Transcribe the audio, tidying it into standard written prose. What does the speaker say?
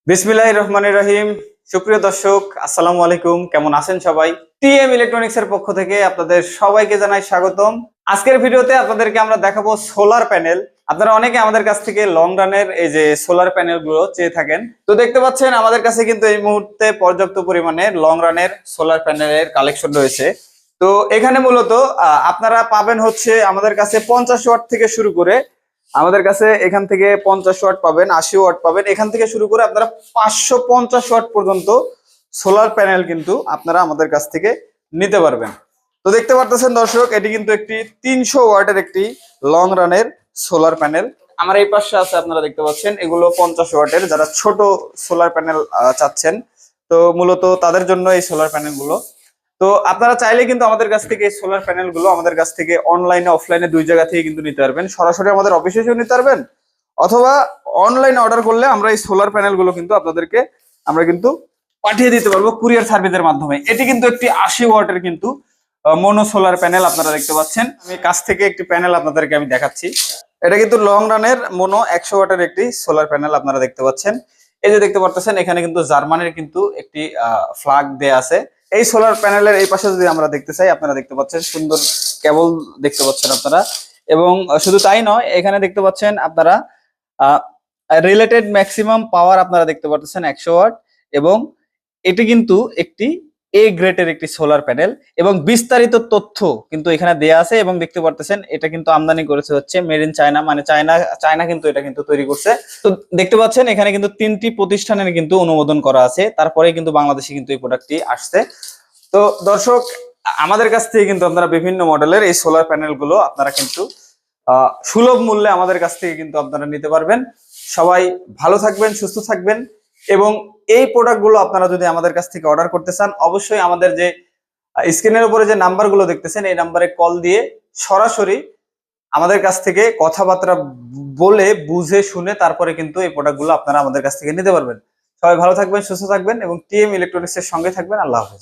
বিসমিল্লাহির রহমানির রহিম। সুপ্রিয় দর্শক, আসসালামু আলাইকুম। কেমন আছেন সবাই? টিএম ইলেকট্রনিক্স এর পক্ষ থেকে আপনাদের সবাইকে জানাই স্বাগতম। আজকের ভিডিওতে আপনাদেরকে আমরা দেখাবো সোলার প্যানেল। আপনারা অনেকে আমাদের কাছ থেকে লং রানের এই যে সোলার প্যানেল গুলো চেয়ে থাকেন। তো দেখতে পাচ্ছেন আমাদের কাছে কিন্তু এই মুহূর্তে পর্যাপ্ত পরিমাণে লং রানের সোলার প্যানেলের কালেকশন রয়েছে। তো এখানে মূলত আপনারা পাবেন হচ্ছে আমাদের কাছে 50 ওয়াট থেকে শুরু করে, আমাদের কাছে এখান থেকে 50 ওয়াট পাবেন, 80 ওয়াট পাবেন, এখান থেকে শুরু করে আপনারা 550 ওয়াট পর্যন্ত সোলার প্যানেল কিন্তু আপনারা আমাদের কাছ থেকে নিতে পারবেন। তো দেখতে পারতেছেন দর্শক, এটি কিন্তু একটি 300 ওয়াটের একটি লং রানের সোলার প্যানেল। আমার এই পাশে আছে, আপনারা দেখতে পাচ্ছেন, এগুলো 50 ওয়াটের। যারা ছোট সোলার প্যানেল চাচ্ছেন, তো মূলত তাদের জন্য এই সোলার প্যানেল গুলো। তো আপনারা চাইলে কিন্তু আমাদের কাছ থেকে এই সোলার প্যানেল গুলো আমাদের কাছ থেকে অনলাইনে অফলাইনে দুই জায়গা থেকে কিন্তু নিতে পারবেন। সরাসরি আমাদের অফিসে এসেও নিতে পারবেন, অথবা অনলাইনে অর্ডার করলে আমরা এই সোলার প্যানেল গুলো কিন্তু আপনাদেরকে আমরা কিন্তু পাঠিয়ে দিতে পারবো কুরিয়ার সার্ভিসের মাধ্যমে। এটি কিন্তু একটি 80 ওয়াটের কিন্তু মোনো সোলার প্যানেল আপনারা দেখতে পাচ্ছেন। আমি কাছ থেকে একটি প্যানেল আপনাদেরকে আমি দেখাচ্ছি। এটা কিন্তু লং রানের মোনো 100 ওয়াটের একটি সোলার প্যানেল আপনারা দেখতে পাচ্ছেন। এই যে দেখতে পাচ্ছেন, এখানে কিন্তু জার্মানির কিন্তু একটি ফ্ল্যাগ দেয়া আছে। এই সোলার প্যানেলের এই পাশে যদি আমরা দেখতে চাই, আপনারা দেখতে পাচ্ছেন সুন্দর কেবল দেখতে পাচ্ছেন আপনারা। এবং শুধু তাই নয়, এখানে দেখতে পাচ্ছেন আপনারা রিলেটেড ম্যাক্সিমাম পাওয়ার আপনারা দেখতে পাচ্ছেন 100 ওয়াট। এবং এটি কিন্তু একটি এ গ্রেডের একটি সোলার প্যানেল, এবং বিস্তারিত তথ্য কিন্তু এখানে দেয়া আছে। এবং দেখতে পারতেছেন এটা কিন্তু আমদানি করেছে হচ্ছে মেড ইন চায়না, মানে চায়না কিন্তু এটা কিন্তু তৈরি করছে। তো দেখতে পাচ্ছেন এখানে কিন্তু 3টি প্রতিষ্ঠানের কিন্তু অনুমোদন করা আছে, তারপরে কিন্তু বাংলাদেশে কিন্তু এই প্রোডাক্টটি আসছে। তো দর্শক, আমাদের কাছ থেকে কিন্তু আপনারা বিভিন্ন মডেলের এই সোলার প্যানেল গুলো আপনারা কিন্তু সুলভ মূল্যে আমাদের কাছ থেকে কিন্তু আপনারা নিতে পারবেন। সবাই ভালো থাকবেন, সুস্থ থাকবেন। এবং এই প্রোডাক্ট গুলো আপনারা যদি আমাদের কাছ থেকে অর্ডার করতে চান, অবশ্যই আমাদের যে স্ক্রিনের উপরে যে নাম্বার গুলো দেখতেছেন, এই নাম্বারে কল দিয়ে সরাসরি আমাদের কাছ থেকে কথাবার্তা বলে বুঝে শুনে তারপরে কিন্তু এই প্রোডাক্ট গুলো আপনারা আমাদের কাছ থেকে নিতে পারবেন। সবাই ভালো থাকবেন, সুস্থ থাকবেন এবং টিএম ইলেকট্রনিক্স এর সঙ্গে থাকবেন। আল্লাহ হাফেজ।